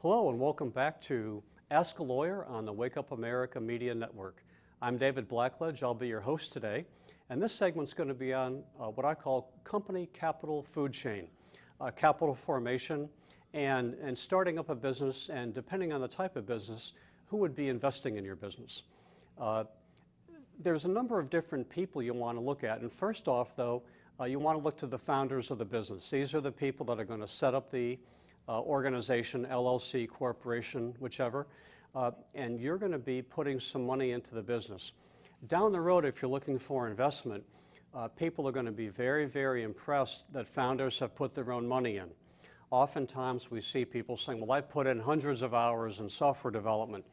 Hello and welcome back to Ask a Lawyer on the Wake Up America Media Network. I'm David Blackledge. I'll be your host today, and this segment's going to be on what I call company capital food chain, capital formation, and starting up a business, and depending on the type of business, who would be investing in your business. There's a number of different people you want to look at, and first off, though, you want to look to the founders of the business. These are the people that are going to set up the organization, LLC, corporation, whichever, and you're going to be putting some money into the business. Down the road, if you're looking for investment, people are going to be very, very impressed that founders have put their own money in. Oftentimes we see people saying, well, I put in hundreds of hours in software development.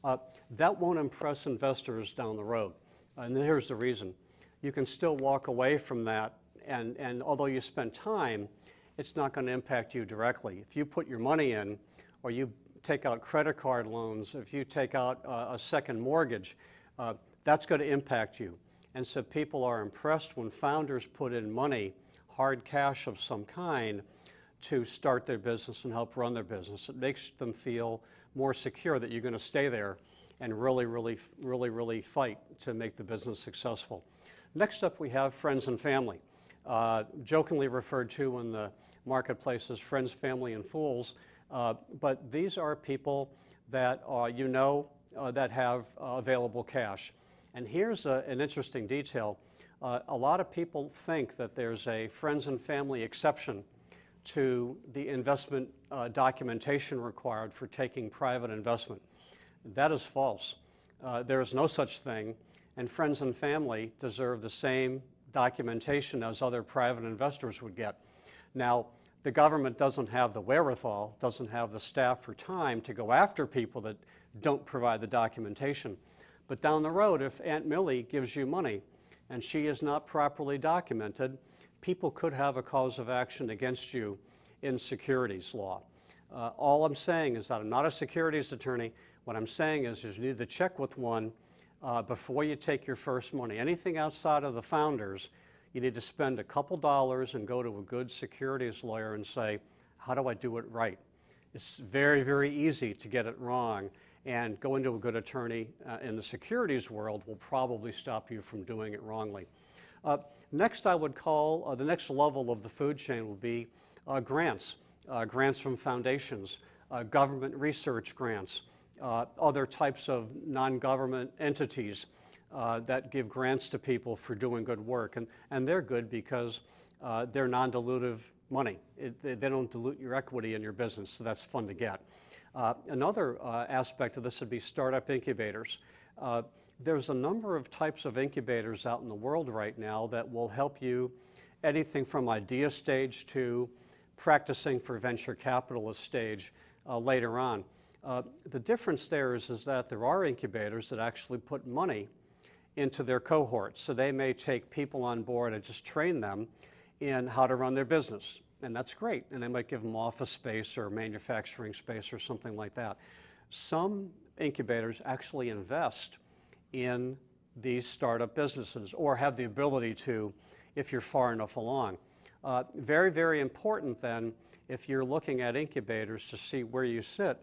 That won't impress investors down the road. And here's the reason. You can still walk away from that, and although you spend time, it's not going to impact you directly. If you put your money in, or you take out credit card loans, if you take out a second mortgage, that's going to impact you. And so people are impressed when founders put in money, hard cash of some kind, to start their business and help run their business. It makes them feel more secure that you're going to stay there and really fight to make the business successful. Next up, we have friends and family. Jokingly referred to in the marketplace as friends, family, and fools, but these are people that that have available cash. And here's an interesting detail. A lot of people think that there's a friends and family exception to the investment documentation required for taking private investment. That is false. There is no such thing, and friends and family deserve the same documentation as other private investors would get. Now, the government doesn't have the wherewithal, doesn't have the staff or time to go after people that don't provide the documentation. But down the road, if Aunt Millie gives you money and she is not properly documented, people could have a cause of action against you in securities law. All I'm saying is that I'm not a securities attorney. What I'm saying is you need to check with one before you take your first money. Anything outside of the founders, you need to spend a couple dollars and go to a good securities lawyer and say, how do I do it right? It's very, very easy to get it wrong, and going to a good attorney in the securities world will probably stop you from doing it wrongly. Next, I would call the next level of the food chain will be grants, grants from foundations, government research grants, other types of non-government entities that give grants to people for doing good work. And they're good because they're non-dilutive money. They don't dilute your equity in your business, so that's fun to get. Another aspect of this would be startup incubators. There's a number of types of incubators out in the world right now that will help you anything from idea stage to practicing for venture capitalist stage later on. The difference there is that there are incubators that actually put money into their cohorts. So they may take people on board and just train them in how to run their business. And that's great. And they might give them office space or manufacturing space or something like that. Some incubators actually invest in these startup businesses or have the ability to if you're far enough along. Very, very important then, if you're looking at incubators, to see where you sit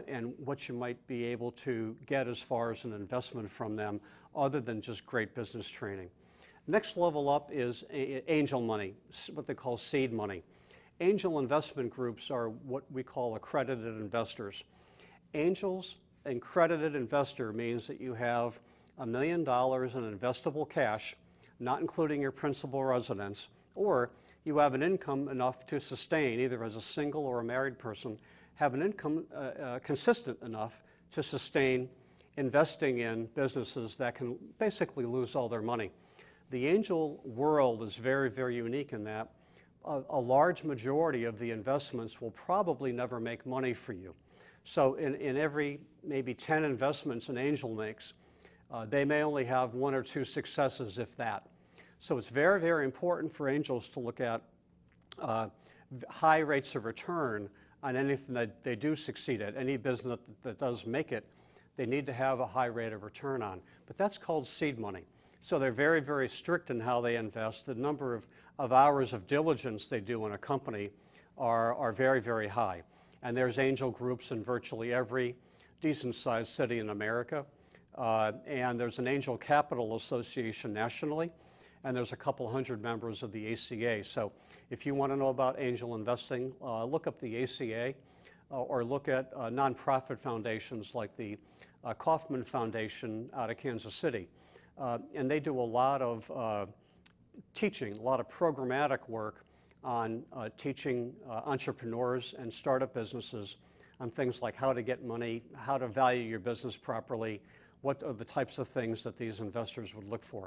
and what you might be able to get as far as an investment from them other than just great business training. Next level up is angel money, what they call seed money. Angel investment groups are what we call accredited investors. Angels, an accredited investor means that you have $1 million in investable cash, not including your principal residence, or you have an income enough to sustain, either as a single or a married person, have an income consistent enough to sustain investing in businesses that can basically lose all their money. The angel world is very, very unique in that a large majority of the investments will probably never make money for you. So in every maybe 10 investments an angel makes, they may only have 1 or 2 successes, if that. So it's very, very important for angels to look at high rates of return on anything that they do succeed at. Any business that does make it, they need to have a high rate of return on. But that's called seed money. So they're very, very strict in how they invest. The number of hours of diligence they do in a company are very, very high. And there's angel groups in virtually every decent-sized city in America. And there's an Angel Capital Association nationally, and there's a couple hundred members of the ACA. So if you want to know about angel investing, look up the ACA or look at nonprofit foundations like the Kauffman Foundation out of Kansas City. And they do a lot of teaching, a lot of programmatic work on teaching entrepreneurs and startup businesses on things like how to get money, how to value your business properly, what are the types of things that these investors would look for.